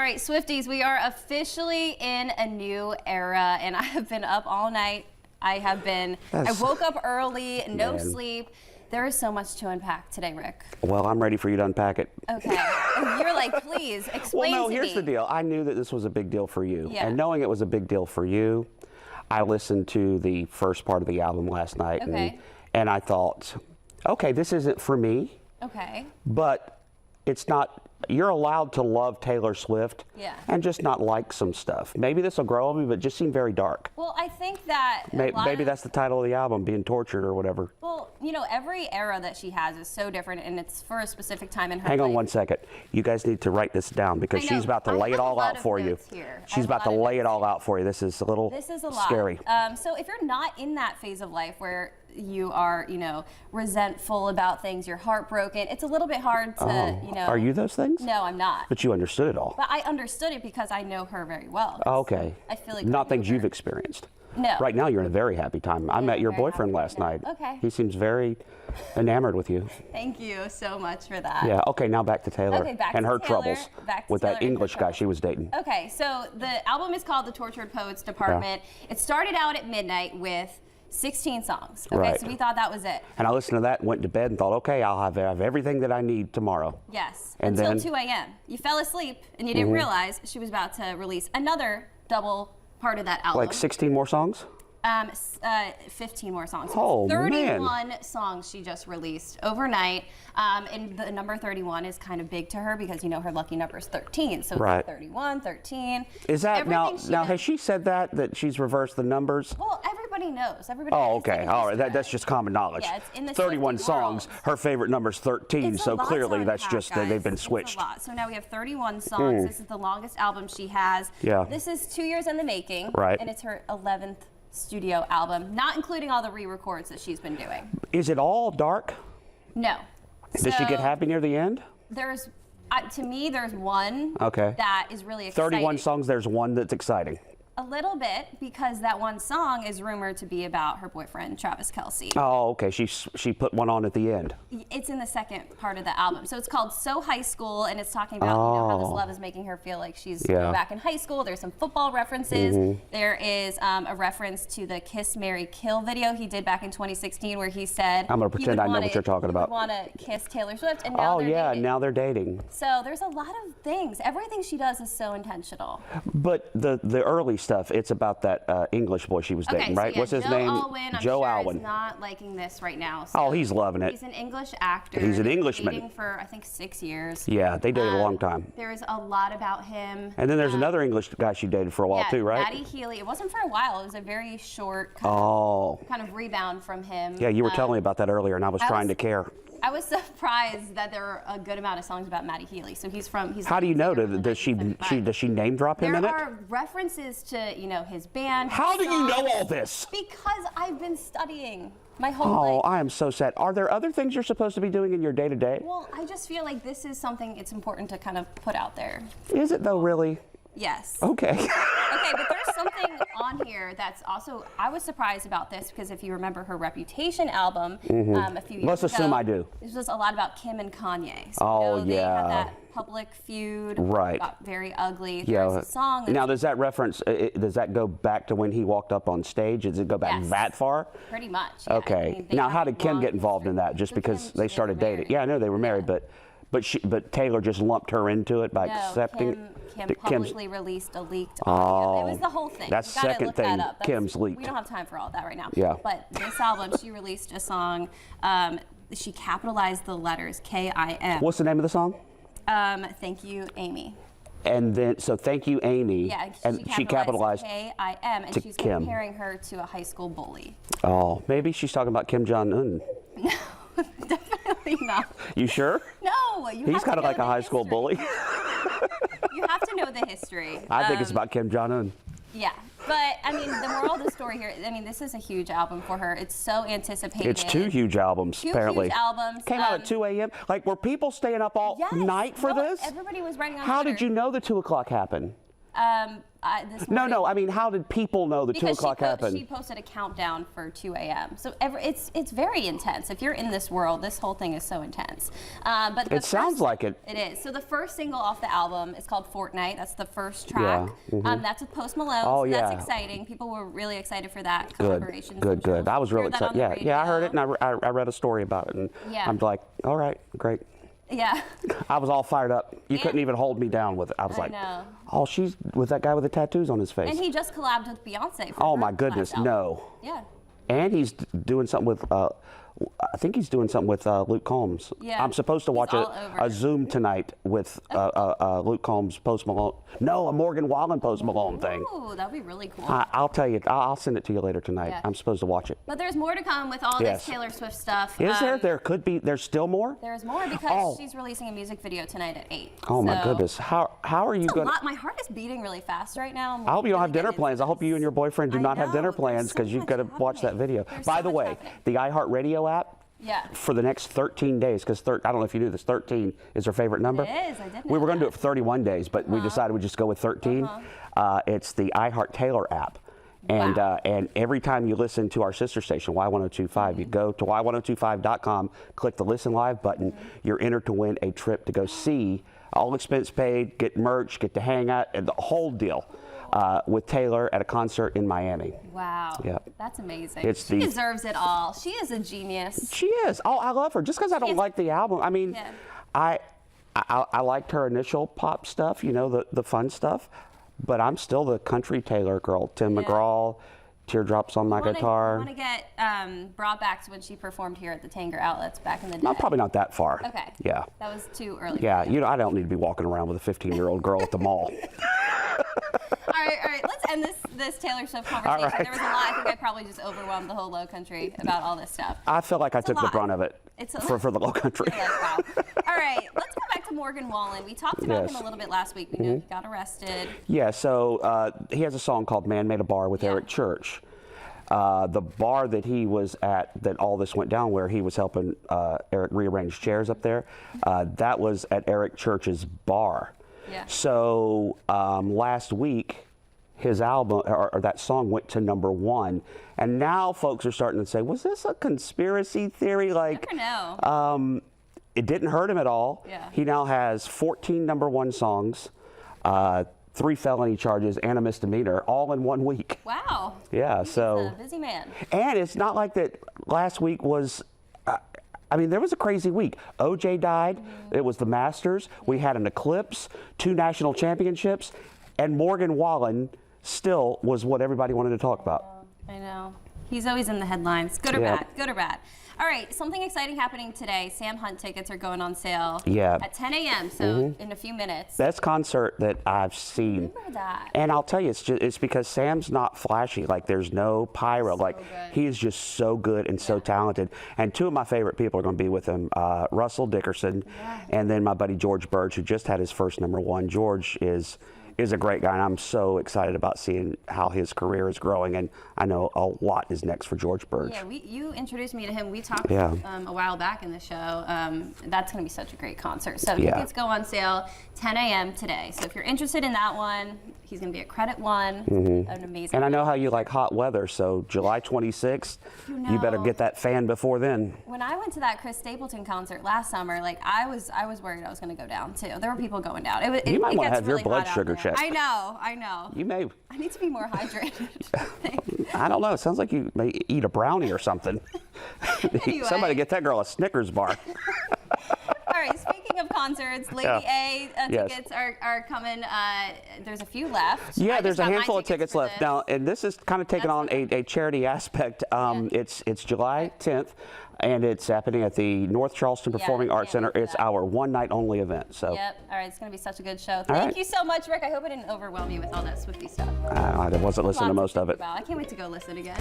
right, Swifties, we are officially in a new era, and I have been up all night. I woke up early, no sleep. There is so much to unpack today, Rick. Well, I'm ready for you to unpack it. Okay. You're like, please, explain to me. Well, no, here's the deal. I knew that this was a big deal for you. Yeah. And knowing it was a big deal for you, I listened to the first part of the album last night. Okay. And I thought, okay, this isn't for me. Okay. But it's not, you're allowed to love Taylor Swift and just not like some stuff. Maybe this will grow on me, but it just seemed very dark. Well, I think that maybe that's the title of the album, Being Tortured or whatever. Well, you know, every era that she has is so different, and it's for a specific time in her life. Hang on one second. You guys need to write this down because she's about to lay it all out for you. She's about to lay it all out for you. This is a little scary. So if you're not in that phase of life where you are, you know, resentful about things, you're heartbroken, it's a little bit hard to, you know. Are you those things? No, I'm not. But you understood it all. But I understood it because I know her very well. Okay. I feel like not things you've experienced. No. Right now you're in a very happy time. I met your boyfriend last night. Okay. He seems very enamored with you. Thank you so much for that. Yeah, okay, now back to Taylor and her troubles with that English guy she was dating. Okay, so the album is called The Tortured Poets Department. Yeah. It started out at midnight with 16 songs. Okay, so we thought that was it. And I listened to that, went to bed and thought, okay, I'll have everything that I need tomorrow. Yes, and until then 2 a.m. You fell asleep and you didn't realize she was about to release another double part of that album. Like 16 more songs? 15 more songs. Oh, 31 songs she just released overnight. And the number 31 is kind of big to her because, you know, her lucky number is 13. So it's 31, 13. Is that now has she said that she's reversed the numbers? Well, everybody knows. Everybody knows. Okay. All right. That's just common knowledge. Yeah, it's in the 31 songs. Her favorite number's 13. So clearly that's just they've been switched. It's a lot. So now we have 31 songs. This is the longest album she has. Yeah. This is 2 years in the making. Right. And it's her 11th studio album, not including all the re-records that she's been doing. Is it all dark? No. Does she get happy near the end? There's, to me, there's one that is really exciting. 31 songs, there's one that's exciting. A little bit, because that one song is rumored to be about her boyfriend, Travis Kelce. Oh, okay. She put one on at the end. It's in the second part of the album. So it's called So High School, and it's talking about you know, how this love is making her feel like she's back in high school. There's some football references. There is a reference to the Kiss, Marry, Kill video he did back in 2016 where he said I'm going to pretend I know what you're talking about. want to kiss Taylor Swift, and now they're dating. Now they're dating. So there's a lot of things. Everything she does is so intentional. But the early stuff, it's about that English boy she was dating, right? So what's his name? Joe Alwyn. He's not liking this right now. So oh, he's loving it. He's an English actor. He's an Englishman. Dating for I think 6 years. Yeah, they dated a long time. There is a lot about him. And then there's another English guy she dated for a while too, right? Maddie Healy. It wasn't for a while. It was a very short kind of rebound from him. Yeah, you were telling me about that earlier, and I was trying to care. I was surprised that there were a good amount of songs about Maddie Healy. So he's How do you know? Does she name drop him in it? There are references to his band. How do you know all this? Because I've been studying my whole life. Oh, I am so sad. Are there other things you're supposed to be doing in your day to day? Well, I just feel like this is something it's important to kind of put out there. Is it though, really? Yes. Okay. Okay, but there's something on here that's also, I was surprised about this because if you remember her Reputation album a few years ago. Let's assume I do. This was a lot about Kim and Kanye. So they had that public feud. Right. Got very ugly. There's a song. Now, does that reference, does that go back to when he walked up on stage? Does it go back that far? Pretty much. Yeah. Okay. I mean, now, how did Kim get involved in that? Just because they started dating? Yeah, I know they were married, but Taylor just lumped her into it by accepting. Kim publicly released a leaked audio. It was the whole thing. That's the second thing Kim's leaked. We don't have time for all that right now. Yeah. But this album, she released a song. She capitalized the letters K-I-M. What's the name of the song? Thank You, Amy. And then, so Thank You, Amy. Yeah, and she capitalized K-I-M, and she's comparing her to a high school bully. Oh, maybe she's talking about Kim Jong-un. No, definitely not. You sure? No. He's kind of like a high school bully. You have to know the history. I think it's about Kim Jong-un. Yeah, but I mean, the moral of the story here, I mean, this is a huge album for her. It's so anticipated. It's 2 huge albums, apparently. 2 huge albums. Came out at 2 a.m. Like, were people staying up all night for this? Everybody was writing on How Twitter. did you know the 2 o'clock happened? This morning. No. I mean, how did people know the 2 o'clock happened? She posted a countdown for 2 a.m. So it's very intense. If you're in this world, this whole thing is so intense. But it sounds like it. It is. So the first single off the album is called Fortnite. That's the first track. Yeah. That's with Post Malone. Oh, so yeah. That's exciting. People were really excited for that Good. collaboration. Good. I was really excited. Yeah, I heard it, and I read a story about it, and I'm like, all right, great. Yeah. I was all fired up. You couldn't even hold me down with it. I was like, know. oh, she's with that guy with the tattoos on his face. And he just collabed with Beyonce. Oh my goodness, no. Yeah. And he's doing something with, I think he's doing something with Luke Combs. Yeah. I'm supposed to watch a Zoom tonight with Luke Combs, Post Malone. No, a Morgan Wallen Post Malone thing. Ooh, that'd be really cool. I'll tell you. I'll send it to you later tonight. Yeah. I'm supposed to watch it. But there's more to come with all this Taylor Swift stuff. Is there? There could be. There's still more? There's more because she's releasing a music video tonight at 8. Oh my goodness. How are you going to... My heart is beating really fast right now. I hope you don't have dinner plans. I hope you and your boyfriend do not have dinner plans because you've got to watch that video. By the way, the iHeartRadio app, for the next 13 days, because I don't know if you knew this, 13 is her favorite number. It is, I didn't know We were going to do that. it for 31 days, but we decided we'd just go with 13. It's the iHeart Taylor app. And and every time you listen to our sister station, Y1025, you go to y1025.com, click the Listen Live button. You're entered to win a trip to go see, all expense paid, get merch, get to hang out, and the whole deal. With Taylor at a concert in Miami. Wow. Yep. That's amazing. She deserves it all. She is a genius. She is. Oh, I love her. Just because I don't like the album. I mean, I liked her initial pop stuff, you know, the fun stuff. But I'm still the country Taylor girl. Tim McGraw, Teardrops on My Guitar. I want to get brought back to when she performed here at the Tanger Outlets back in the day. I'm probably not that far. Okay. Yeah. That was too early. Yeah, you know, I don't need to be walking around with a 15-year-old girl at the mall. All right. Let's end this Taylor Swift conversation. There was a lot. I think I probably just overwhelmed the whole Low Country about all this stuff. I feel like I took the brunt of it for the Low Country. Wow. All right, let's go back to Morgan Wallen. We talked about him a little bit last week. We know he got arrested. Yeah, so he has a song called Man Made a Bar with Eric Church. The bar that he was at, that all this went down, where he was helping Eric rearrange chairs up there, that was at Eric Church's bar. Yeah. So last week, his album, or that song, went to #1, and now folks are starting to say, was this a conspiracy theory? Like, I never know. It didn't hurt him at all. Yeah. He now has 14 #1 songs, 3 felony charges, and a misdemeanor, all in 1 week. Wow. Yeah, He's so a busy man. And it's not like that. Last week was. I mean, there was a crazy week. OJ died. It was the Masters. We had an eclipse, 2 national championships, and Morgan Wallen still was what everybody wanted to talk about. I know. He's always in the headlines. Good or bad. Good or bad. All right, something exciting happening today. Sam Hunt tickets are going on sale at 10 a.m., so in a few minutes. Best concert that I've seen. Remember that. And I'll tell you, it's because Sam's not flashy. Like, there's no pyro. Like, he is just so good and so talented. And 2 of my favorite people are going to be with him, Russell Dickerson, and then my buddy George Burge, who just had his first #1. George is a great guy, and I'm so excited about seeing how his career is growing, and I know a lot is next for George Burge. Yeah, you introduced me to him. We talked a while back in the show. That's going to be such a great concert. So tickets go on sale 10 a.m. today. So if you're interested in that one, he's going to be at Credit One. An amazing. And I know how you like hot weather, so July 26th, you better get that fan before then. When I went to that Chris Stapleton concert last summer, like I was worried I was going to go down too. There were people going down. You might want to have really your blood sugar checked. I know. You may. I need to be more hydrated. I don't know. It sounds like you may eat a brownie or something. Anyway. Somebody get that girl a Snickers bar. All right, speaking of concerts, Lady A tickets are coming. There's a few left. Yeah, there's a handful of tickets left. Now, and this is kind of taking on a charity aspect. It's July 10th, and it's happening at the North Charleston Performing Arts Center. It's our one-night-only event. So. Yep. All right, it's going to be such a good show. Thank you so much, Rick. I hope I didn't overwhelm you with all that Swiftie stuff. I wasn't listening to most of it. I can't wait to go listen again.